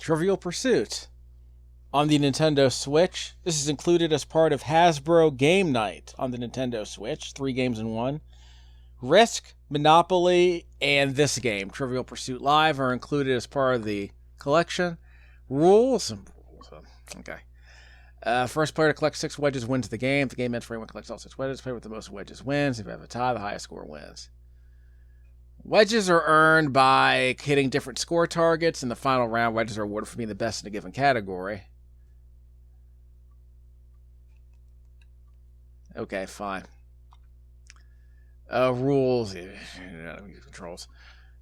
Trivial Pursuit on the Nintendo Switch. This is included as part of Hasbro Game Night on the Nintendo Switch. 3 games in one. Risk, Monopoly, and this game, Trivial Pursuit Live, are included as part of the collection. Rules. Okay. First player to collect 6 wedges wins the game. The game ends for anyone who collects all 6 wedges. Player with the most wedges wins. If you have a tie, the highest score wins. Wedges are earned by hitting different score targets. In the final round, wedges are awarded for being the best in a given category. Okay, fine. Rules. Controls.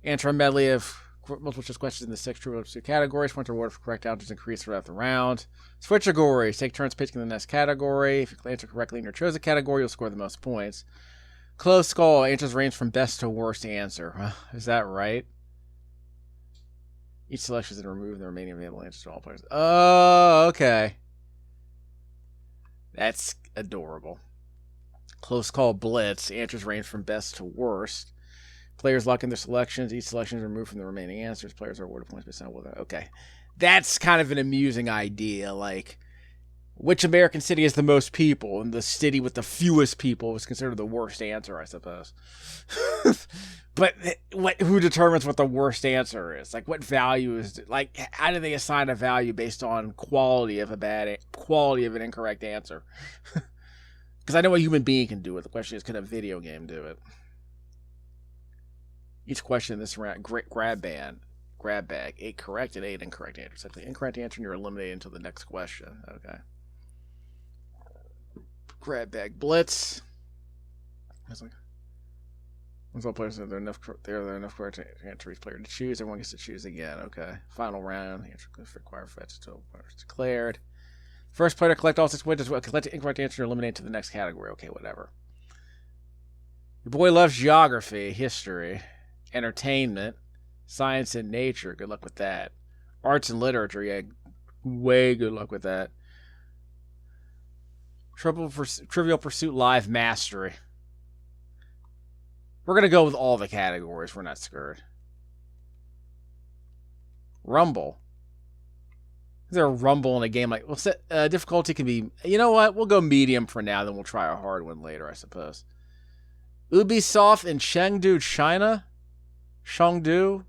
Answer a medley of multiple choice questions in the 6 Trivial Pursuit categories. Points are awarded for correct answers increase throughout the round. Switch categories. Take turns picking the next category. If you answer correctly in your chosen category, you'll score the most points. Close call. Answers range from best to worst answer. Is that right? Each selection is to remove the remaining available answers to all players. Oh, okay. That's adorable. Close call blitz. Answers range from best to worst. Players lock in their selections. Each selection is removed from the remaining answers. Players are awarded points based on whether. Okay. That's kind of an amusing idea. Like, which American city has the most people? And the city with the fewest people is considered the worst answer, I suppose. But who determines what the worst answer is? Like, what value is it? Like, how do they assign a value based on quality of an incorrect answer? Because I know a human being can do it. The question is, can a video game do it? Each question in this round, grab bag, 8 correct and 8 incorrect answers. If the incorrect answer, you're eliminated until the next question. Okay. Grab bag blitz. Once all players have enough correct answer each player to choose, everyone gets to choose again. Okay. Final round. The answer required for until it's declared. First player to collect all 6 wedges will collect the incorrect answer and eliminate to the next category. Okay, whatever. Your boy loves geography, history, entertainment, science and nature. Good luck with that. Arts and literature. Yeah, way good luck with that. Trivial Pursuit Live Mastery. We're going to go with all the categories. We're not scared. Rumble. Is there a rumble in a game like... Well, difficulty can be... You know what? We'll go medium for now, then we'll try a hard one later, I suppose. Ubisoft in Chengdu, China? Chengdu?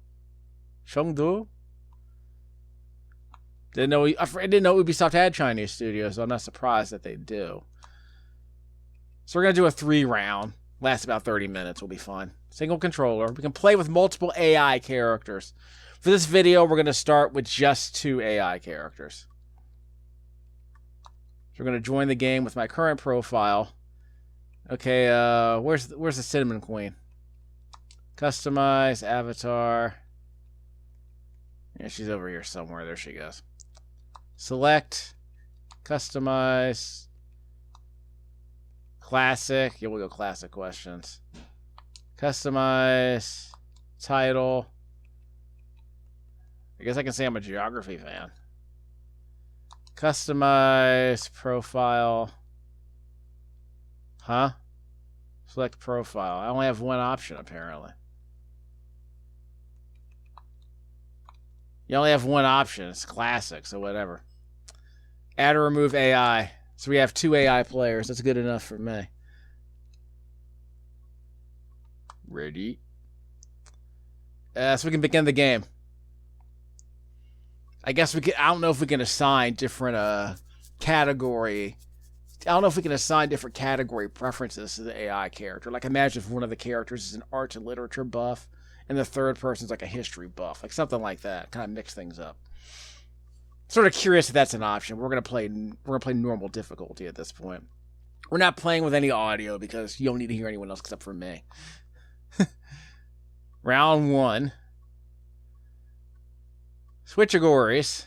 I didn't know Ubisoft had Chinese studios, so I'm not surprised that they do. So we're going to do a 3-round. Lasts about 30 minutes. We'll be fine. Single controller. We can play with multiple AI characters. For this video, we're going to start with just 2 AI characters. So we're going to join the game with my current profile. Okay, where's the Cinnamon Queen? Customize, avatar. Yeah, she's over here somewhere. There she goes. Select, customize, classic. Yeah, we'll go classic questions. Customize, title. I guess I can say I'm a geography fan. Customize, profile. Huh? Select profile. I only have one option, apparently. You only have one option. It's classic, so whatever. Add or remove AI. So we have 2 AI players. That's good enough for me. Ready? So we can begin the game. I guess we can... I don't know if we can assign different category... I don't know if we can assign different category preferences to the AI character. Like, imagine if one of the characters is an arts and literature buff, and the third person's like a history buff. Like, something like that. Kind of mix things up. Sort of curious if that's an option. We're gonna play normal difficulty at this point. We're not playing with any audio because you don't need to hear anyone else except for me. Round 1. Switch categories.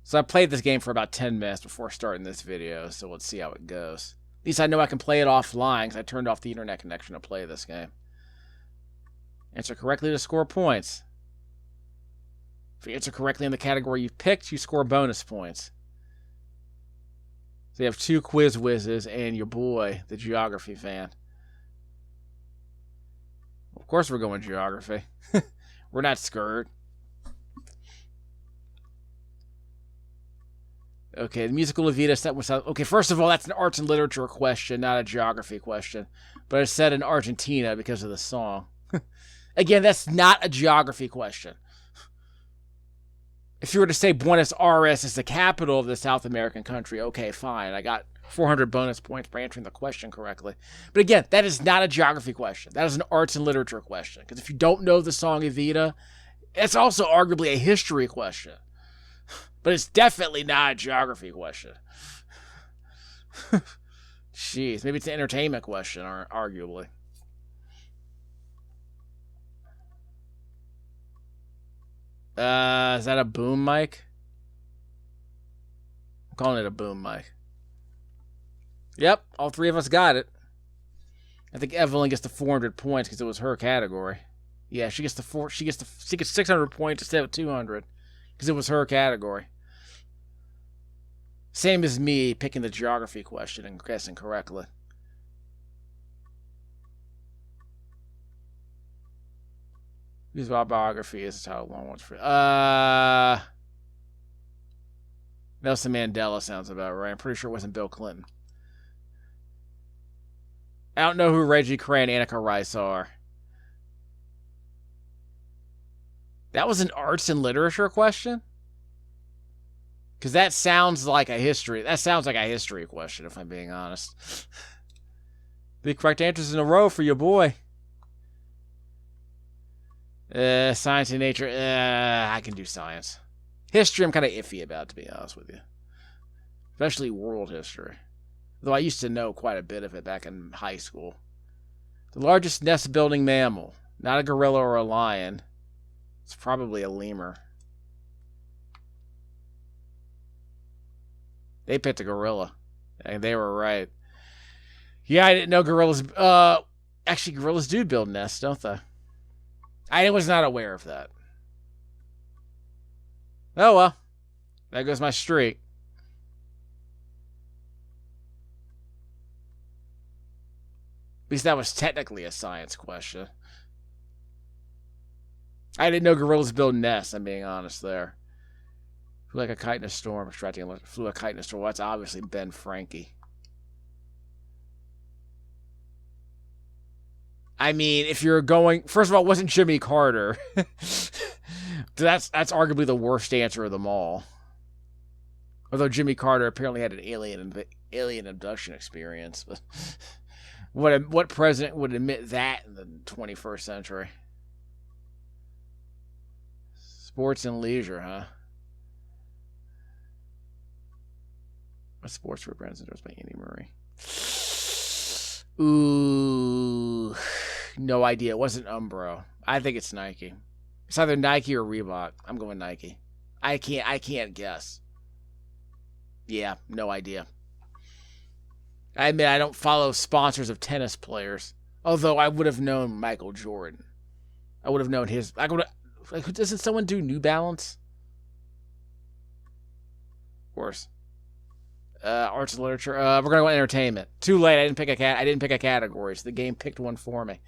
So I played this game for about 10 minutes before starting this video, so let's see how it goes. At least I know I can play it offline because I turned off the internet connection to play this game. Answer correctly to score points. If you answer correctly in the category you picked, you score bonus points. So you have 2 quiz whizzes and your boy, the geography fan. Of course we're going geography. We're not scared. Okay, the musical Evita set was... Okay, first of all, that's an arts and literature question, not a geography question. But it's set in Argentina because of the song. Again, that's not a geography question. If you were to say Buenos Aires is the capital of the South American country, okay, fine. I got 400 bonus points for answering the question correctly. But again, that is not a geography question. That is an arts and literature question. Because if you don't know the song Evita, it's also arguably a history question. But it's definitely not a geography question. Jeez, maybe it's an entertainment question, arguably. Is that a boom mic? I'm calling it a boom mic. Yep, all three of us got it. I think Evelyn gets the 400 points because it was her category. Yeah, she gets 600 points instead of 200 because it was her category. Same as me picking the geography question and guessing correctly. Whose biography is how long one's for? Nelson Mandela sounds about right. I'm pretty sure it wasn't Bill Clinton. I don't know who Reggie Cray and Annika Rice are. That was an arts and literature question? Because that sounds like a history. That sounds like a history question, if I'm being honest. The correct answers in a row for your boy. Science and nature. I can do science. History, I'm kind of iffy about, to be honest with you. Especially world history. Though I used to know quite a bit of it back in high school. The largest nest-building mammal. Not a gorilla or a lion. It's probably a lemur. They picked a gorilla. And they were right. Yeah, I didn't know gorillas... actually, gorillas do build nests, don't they? I was not aware of that. Oh, well. There goes my streak. At least that was technically a science question. I didn't know gorillas build nests, I'm being honest there. Flew like a kite in a storm. Flew a kite in a storm. Well, that's obviously Ben Frankie. I mean, if you're going... First of all, it wasn't Jimmy Carter. That's arguably the worst answer of them all. Although Jimmy Carter apparently had an alien abduction experience. But what president would admit that in the 21st century? Sports and leisure, huh? What sports were brands endorsed by Andy Murray? Ooh, no idea. It wasn't Umbro. I think it's Nike. It's either Nike or Reebok. I'm going Nike. I can't guess. Yeah, no idea. I admit I don't follow sponsors of tennis players. Although I would have known Michael Jordan. I would have known his... doesn't someone do New Balance? Of course. Arts and literature. We're gonna go entertainment. Too late. I didn't pick a category, so the game picked one for me.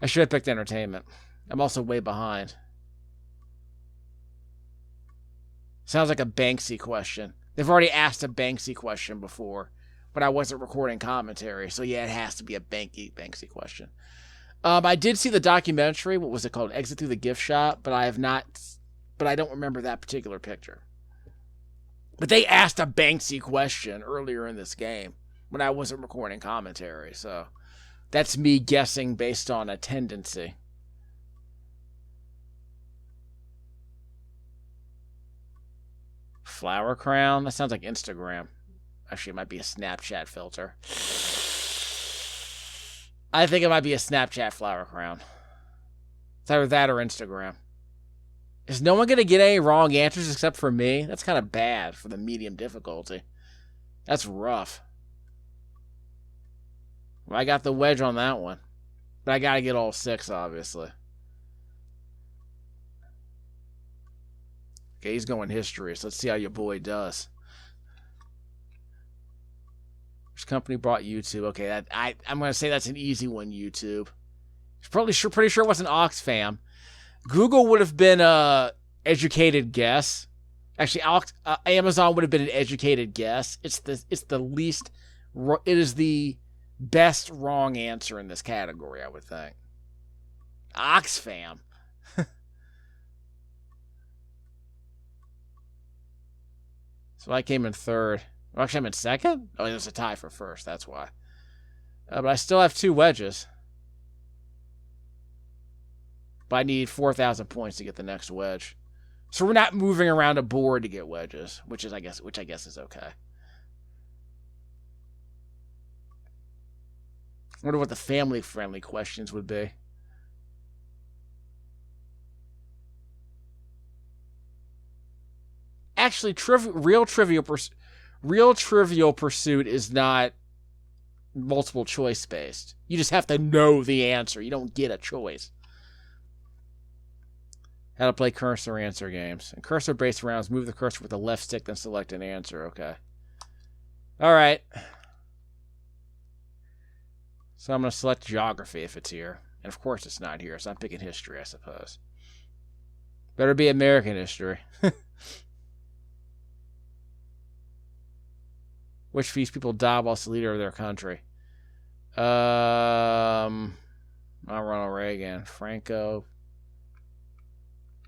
I should have picked entertainment. I'm also way behind. Sounds like a Banksy question. They've already asked a Banksy question before, but I wasn't recording commentary, so yeah, it has to be a Banksy question. I did see the documentary. What was it called? Exit Through the Gift Shop, but I don't remember that particular picture. But they asked a Banksy question earlier in this game when I wasn't recording commentary, so that's me guessing based on a tendency. Flower crown? That sounds like Instagram. Actually, it might be a Snapchat filter. I think it might be a Snapchat flower crown. It's either that or Instagram. Is no one going to get any wrong answers except for me? That's kind of bad for the medium difficulty. That's rough. Well, I got the wedge on that one. But I got to get all 6, obviously. Okay, he's going history, so let's see how your boy does. Which company brought YouTube? Okay, I'm going to say that's an easy one, YouTube. Pretty sure it wasn't Oxfam. Google would have been a educated guess. Actually, Amazon would have been an educated guess. It is the best wrong answer in this category, I would think. Oxfam. So I came in third. Well, actually, I'm in second? Oh, there's a tie for first. That's why. But I still have 2 wedges. But I need 4,000 points to get the next wedge. So we're not moving around a board to get wedges, which I guess is okay. I wonder what the family-friendly questions would be. Actually, Real Trivial Pursuit is not multiple choice based. You just have to know the answer. You don't get a choice. How to play cursor answer games. In cursor-based rounds, move the cursor with the left stick, then select an answer. Okay. All right. So I'm going to select geography if it's here. And of course it's not here, so I'm picking history, I suppose. Better be American history. Which of these people died whilst the leader of their country? Not Ronald Reagan. Franco.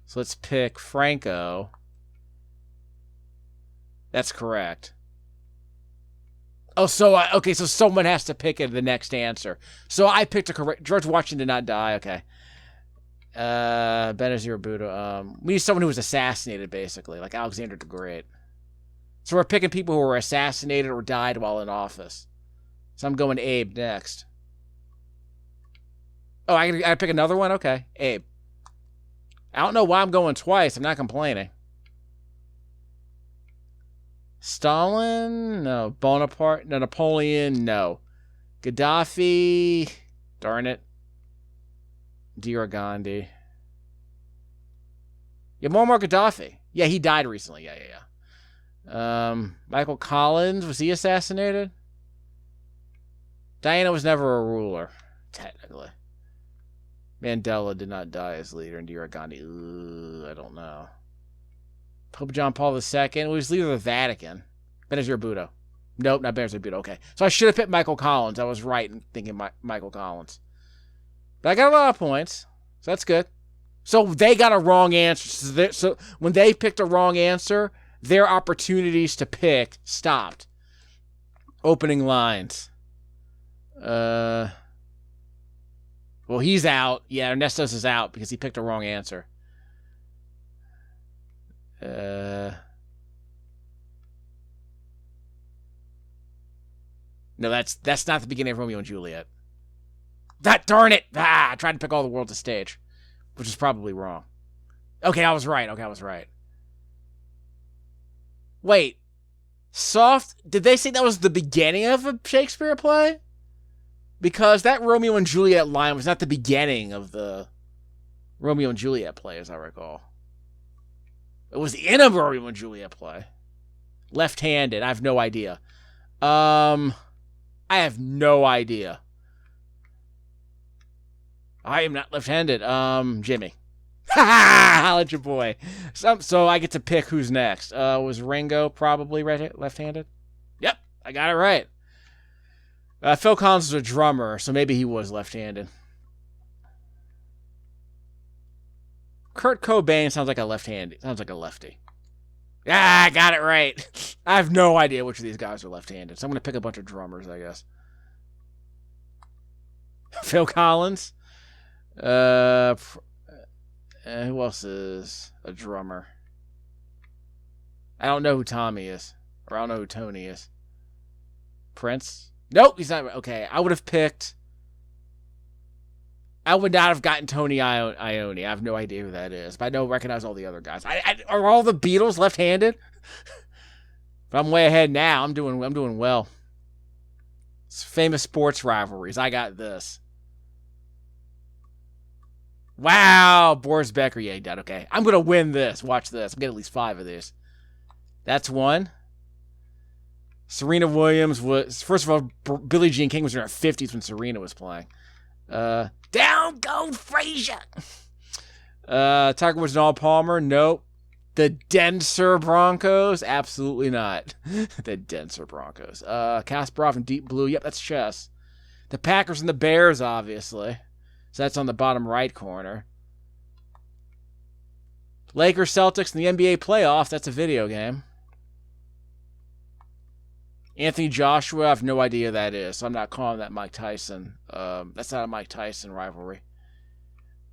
So let's pick Franco. That's correct. Oh, so okay, so someone has to pick the next answer. So I picked a correct. George Washington did not die. Okay. Benazir Bhutto. We need someone who was assassinated, basically, like Alexander the Great. So we're picking people who were assassinated or died while in office. So I'm going Abe next. Oh, I gotta pick another one? Okay, Abe. I don't know why I'm going twice. I'm not complaining. Stalin? No. Bonaparte? No. Napoleon? No. Gaddafi? Darn it. Indira Gandhi. Yeah, Muammar Gaddafi. Yeah, he died recently. Yeah. Michael Collins, was he assassinated? Diana was never a ruler, technically. Mandela did not die as leader. Indira Gandhi, I don't know. Pope John Paul II, it was leader of the Vatican. Benazir Bhutto. Nope, not Benazir Bhutto. Okay, so I should have picked Michael Collins. I was right in thinking Michael Collins. But I got a lot of points, so that's good. So they got a wrong answer. So when they picked a wrong answer, their opportunities to pick stopped. Opening lines. Well, he's out. Yeah, Ernesto's is out because he picked a wrong answer. No, that's not the beginning of Romeo and Juliet. Darn it! I tried to pick All the World's a Stage, which is probably wrong. Okay, I was right. Wait, did they say that was the beginning of a Shakespeare play? Because that Romeo and Juliet line was not the beginning of the Romeo and Juliet play, as I recall. It was in a Romeo and Juliet play. Left-handed, I have no idea. I have no idea. I am not left-handed. Jimmy. I'll let your boy. So I get to pick who's next. Was Ringo probably left-handed? Yep, I got it right. Phil Collins was a drummer, so maybe he was left-handed. Kurt Cobain sounds like a left-handed. Sounds like a lefty. I got it right. I have no idea which of these guys are left-handed, so I'm going to pick a bunch of drummers, I guess. Phil Collins. Who else is a drummer? I don't know who Tommy is. Or I don't know who Tony is. Prince? Nope, he's not. Okay, I would not have gotten Tony Iommi. I have no idea who that is, but I don't recognize all the other guys. Are all the Beatles left-handed? But I'm way ahead now. I'm doing well. It's famous sports rivalries. I got this. Wow, Boris Becker. Yeah, he did. Okay, I'm gonna win this. Watch this. I'm getting at least 5 of these. That's one. Serena Williams was, first of all, Billie Jean King was in her 50s when Serena was playing. Down go Frazier. Tiger Woods and All Palmer. Nope. The denser Broncos? Absolutely not. The denser Broncos. Kasparov and Deep Blue. Yep, that's chess. The Packers and the Bears, obviously. So that's on the bottom right corner. Lakers, Celtics, and the NBA playoffs. That's a video game. Anthony Joshua, I have no idea who that is, so I'm not calling that Mike Tyson. That's not a Mike Tyson rivalry.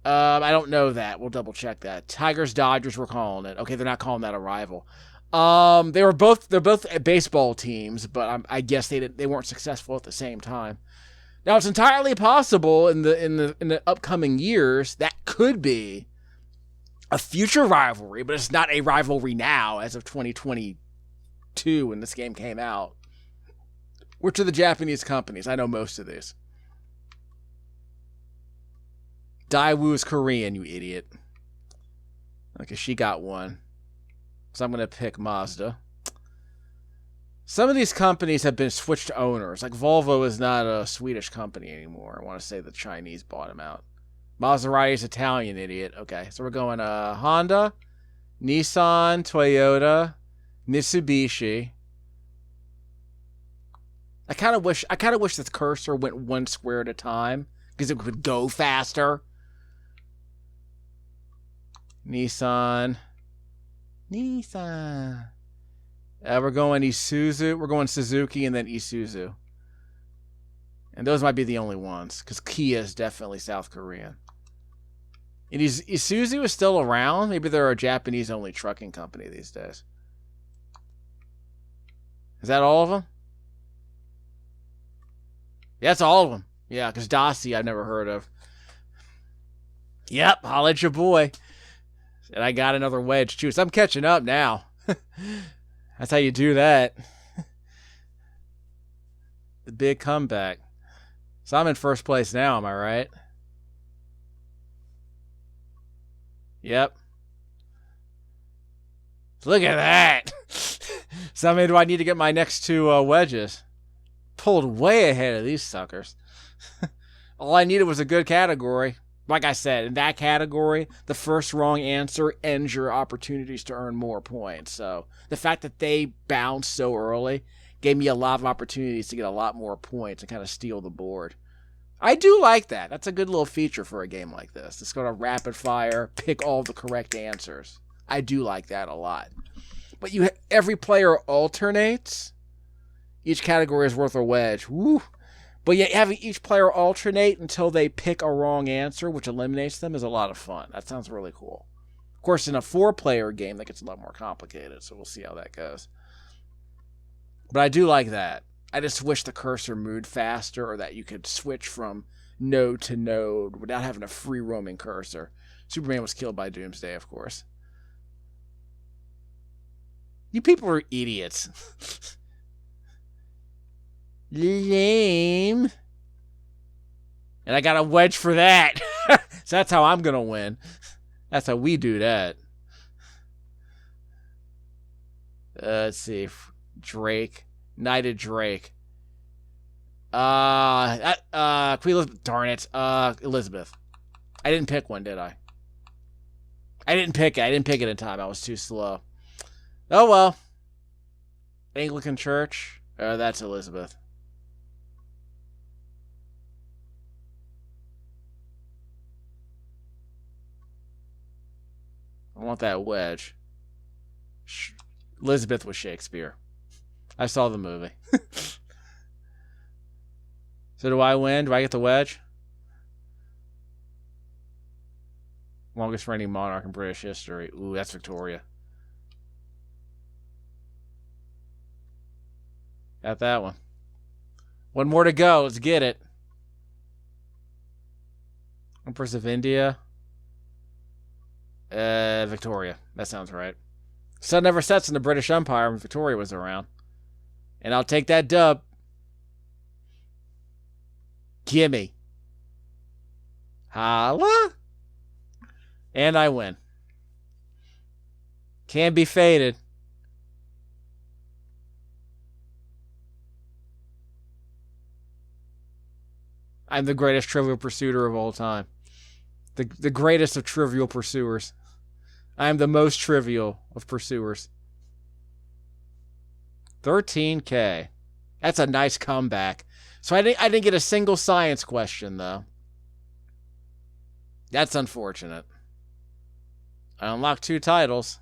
I don't know that. We'll double check that. Tigers, Dodgers, we're calling it. Okay, they're not calling that a rival. They're both baseball teams, but I guess they weren't successful at the same time. Now it's entirely possible in the upcoming years that could be a future rivalry, but it's not a rivalry now as of 2022 when this game came out. Which are the Japanese companies? I know most of these. Daewoo is Korean, you idiot. Okay, she got one. So I'm going to pick Mazda. Some of these companies have been switched owners. Like Volvo is not a Swedish company anymore. I want to say the Chinese bought them out. Maserati is Italian, idiot. Okay, so we're going Honda, Nissan, Toyota, Mitsubishi. I kind of wish the cursor went one square at a time because it would go faster. Nissan. We're going Isuzu. We're going Suzuki and then Isuzu. And those might be the only ones because Kia is definitely South Korean. And Isuzu is still around. Maybe they're a Japanese-only trucking company these days. Is that all of them? Yeah, that's all of them. Yeah, because Dacia I've never heard of. Yep, holla at your boy. And I got another wedge, too. So I'm catching up now. That's how you do that. The big comeback. So I'm in first place now, am I right? Yep. Look at that. So, I mean, do I need to get my next two wedges? Pulled way ahead of these suckers. All I needed was a good category. Like I said, in that category, the first wrong answer ends your opportunities to earn more points. So the fact that they bounced so early gave me a lot of opportunities to get a lot more points and kind of steal the board. I do like that. That's a good little feature for a game like this. It's going to rapid fire, pick all the correct answers. I do like that a lot. But every player alternates. Each category is worth a wedge. Woo! But yet having each player alternate until they pick a wrong answer, which eliminates them, is a lot of fun. That sounds really cool. Of course, in a 4-player game, that gets a lot more complicated, so we'll see how that goes. But I do like that. I just wish the cursor moved faster or that you could switch from node to node without having a free-roaming cursor. Superman was killed by Doomsday, of course. You people are idiots. Lame. And I got a wedge for that. So that's how I'm going to win. That's how we do that. Let's see. Drake. Knighted Drake. Queen Elizabeth. Darn it. Elizabeth. I didn't pick one, did I? I didn't pick it in time. I was too slow. Oh, well. Anglican Church. That's Elizabeth. I want that wedge. Elizabeth was Shakespeare. I saw the movie. So do I win? Do I get the wedge? Longest reigning monarch in British history. Ooh, that's Victoria. Got that one. One more to go. Let's get it. Empress of India. Victoria. That sounds right. Sun never sets in the British Empire when Victoria was around. And I'll take that dub. Gimme. Holla. And I win. Can be faded. I'm the greatest Trivial Pursuer of all time. The greatest of Trivial Pursuers. I'm the most trivial of pursuers. 13K. That's a nice comeback. So I didn't get a single science question, though. That's unfortunate. I unlocked 2 titles.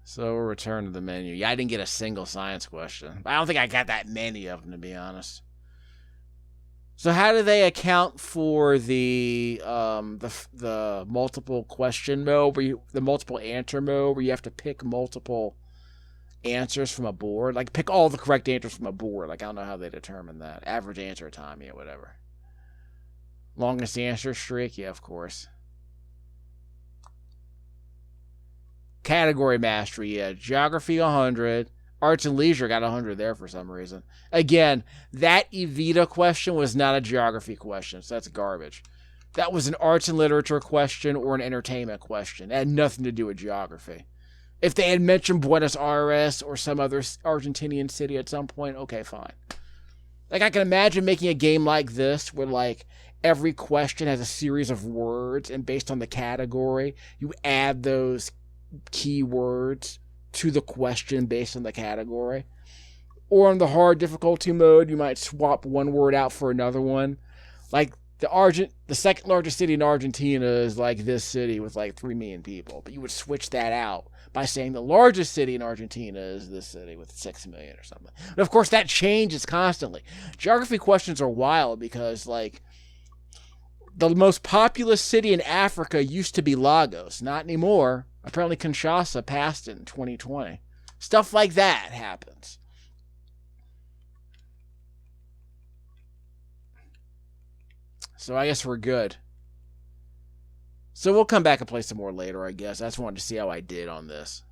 So we'll return to the menu. Yeah, I didn't get a single science question. I don't think I got that many of them, to be honest. So how do they account for the multiple question mode, the multiple answer mode, where you have to pick multiple answers from a board? Like, pick all the correct answers from a board. Like, I don't know how they determine that. Average answer time, yeah, whatever. Longest answer streak, yeah, of course. Category mastery, yeah. Geography, 100. Arts and leisure got 100 there for some reason. Again, that Evita question was not a geography question, so that's garbage. That was an arts and literature question or an entertainment question. It had nothing to do with geography. If they had mentioned Buenos Aires or some other Argentinian city at some point, okay, fine. Like, I can imagine making a game like this where, like, every question has a series of words, and based on the category, you add those keywords to the question based on the category. Or on the hard difficulty mode, you might swap one word out for another one. Like, the second largest city in Argentina is like this city with like 3 million people. But you would switch that out by saying the largest city in Argentina is this city with 6 million or something. But of course, that changes constantly. Geography questions are wild because, like, the most populous city in Africa used to be Lagos. Not anymore. Apparently Kinshasa passed it in 2020. Stuff like that happens. So I guess we're good. So we'll come back and play some more later, I guess. I just wanted to see how I did on this.